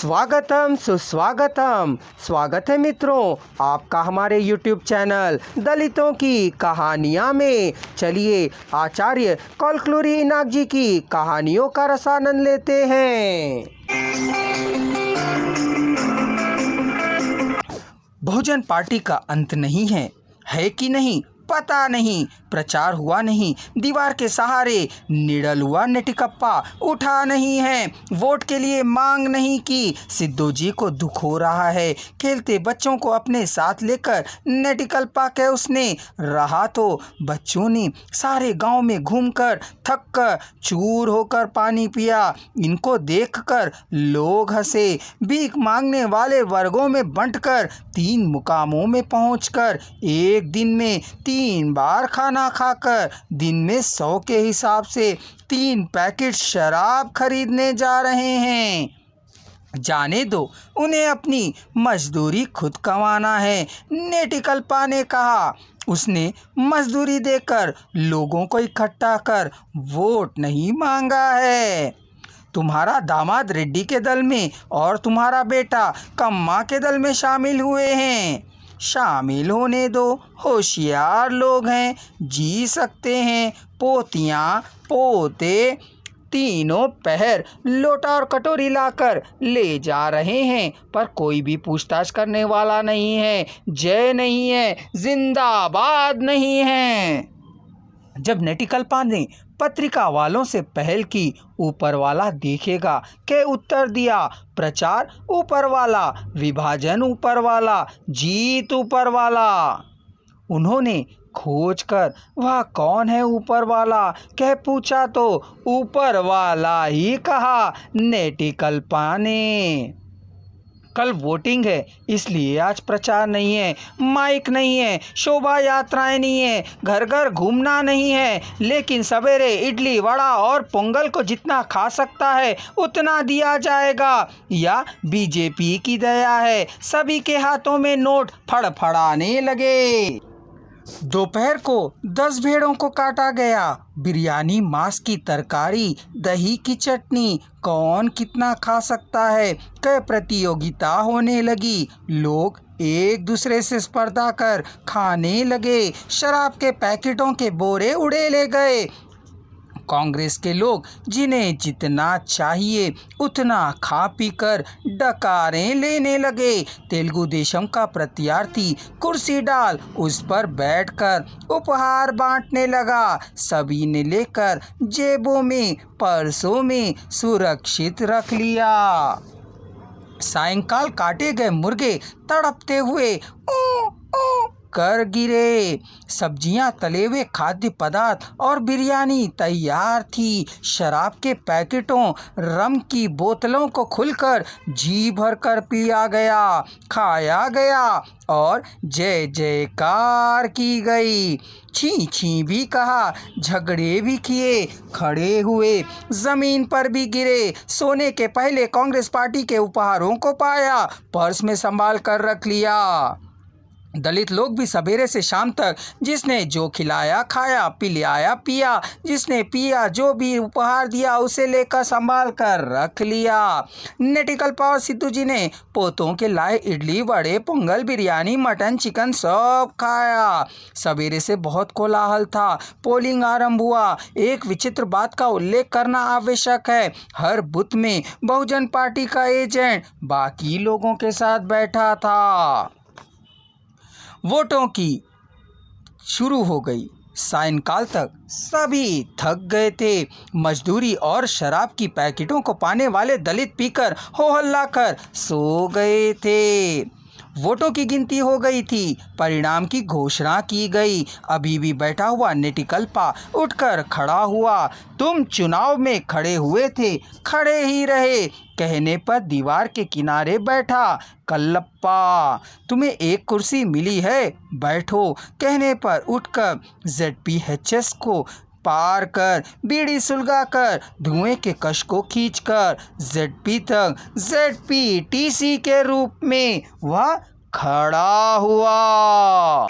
स्वागतम सुस्वागतम। स्वागत है मित्रों आपका हमारे YouTube चैनल दलितों की कहानियाँ में। चलिए आचार्य कलकुलरी इनाक जी की कहानियों का रसानंद लेते हैं। बहुजन पार्टी का अंत नहीं है कि नहीं पता नहीं। प्रचार हुआ नहीं, दीवार के सहारे निडल हुआ नेटिकप्पा उठा नहीं है। वोट के लिए मांग नहीं की, सिद्धू जी को दुख हो रहा है। खेलते बच्चों को अपने साथ लेकर नेटिकप्पा के उसने रहा तो बच्चों ने सारे गांव में घूमकर थक कर चूर होकर पानी पिया। इनको देखकर लोग हंसे। भीख मांगने वाले वर्गों में बंटकर 3 मुकामों में पहुंचकर एक दिन में 3 बार खाना खाकर दिन में 100 के हिसाब से 3 पैकेट शराब खरीदने जा रहे हैं। जाने दो, उन्हें अपनी मजदूरी खुद कमाना है, नेटिकप्पा ने कहा। उसने मजदूरी देकर लोगों को इकट्ठा कर वोट नहीं मांगा है। तुम्हारा दामाद रेड्डी के दल में और तुम्हारा बेटा कम्मा के दल में शामिल हुए हैं। शामिल होने दो, होशियार लोग हैं, जी सकते हैं। पोतियाँ पोते तीनों पहर लोटा और कटोरी लाकर ले जा रहे हैं, पर कोई भी पूछताछ करने वाला नहीं है। जय नहीं है, जिंदाबाद नहीं है। जब नेटिकप्पा ने पत्रिका वालों से पहल की, ऊपर वाला देखेगा के उत्तर दिया। प्रचार ऊपर वाला, विभाजन ऊपर वाला, जीत ऊपर वाला। उन्होंने खोज कर वह कौन है ऊपर वाला कह पूछा तो ऊपर वाला ही कहा, नेटिकप्पा ने। कल वोटिंग है, इसलिए आज प्रचार नहीं है, माइक नहीं है, शोभा यात्राएं नहीं है, घर घर घूमना नहीं है, लेकिन सवेरे इडली वड़ा और पोंगल को जितना खा सकता है उतना दिया जाएगा। या बीजेपी की दया है, सभी के हाथों में नोट फड़फड़ाने लगे। दोपहर को 10 भेड़ों को काटा गया। बिरयानी, मांस की तरकारी, दही की चटनी, कौन कितना खा सकता है कह प्रतियोगिता होने लगी। लोग एक दूसरे से स्पर्धा कर खाने लगे। शराब के पैकेटों के बोरे उड़े ले गए। कांग्रेस के लोग जिन्हें जितना चाहिए उतना खा पी कर डकारें लेने लगे। तेलुगु देशम का प्रत्याशी कुर्सी डाल उस पर बैठकर उपहार बांटने लगा। सभी ने लेकर जेबों में पर्सों में सुरक्षित रख लिया। सायंकाल काटे गए मुर्गे तड़पते हुए ऊ ऊ कर गिरे। सब्जियां, तले हुए खाद्य पदार्थ और बिरयानी तैयार थी। शराब के पैकेटों, रम की बोतलों को खुलकर जी भर कर पिया गया, खाया गया और जय जयकार की गई। छी छी भी कहा, झगड़े भी किए, खड़े हुए, जमीन पर भी गिरे। सोने के पहले कांग्रेस पार्टी के उपहारों को पाया, पर्स में संभाल कर रख लिया। दलित लोग भी सवेरे से शाम तक जिसने जो खिलाया खाया, पिलाया पिया, जिसने पिया जो भी उपहार दिया उसे लेकर संभाल कर रख लिया। नेटिकप्पा और सिद्धू जी ने पोतों के लाए इडली, वड़े, पोंगल, बिरयानी, मटन, चिकन सब खाया। सवेरे से बहुत कोलाहल था। पोलिंग आरंभ हुआ। एक विचित्र बात का उल्लेख करना आवश्यक है। हर बूथ में बहुजन पार्टी का एजेंट बाकी लोगों के साथ बैठा था। वोटों की शुरू हो गई। सायंकाल तक सभी थक गए थे। मजदूरी और शराब की पैकेटों को पाने वाले दलित पीकर हो हल्ला कर सो गए थे। वोटों की गिनती हो गई थी। परिणाम की घोषणा की गई। अभी भी बैठा हुआ नेटिकप्पा उठकर खड़ा हुआ। तुम चुनाव में खड़े हुए थे, खड़े ही रहे कहने पर दीवार के किनारे बैठा। कल्लप्पा, तुम्हें एक कुर्सी मिली है, बैठो कहने पर उठकर ZPHS को पार कर, बीड़ी सुलगाकर, धुएं के कश को खींचकर ZP तक ZPTC के रूप में वह खड़ा हुआ।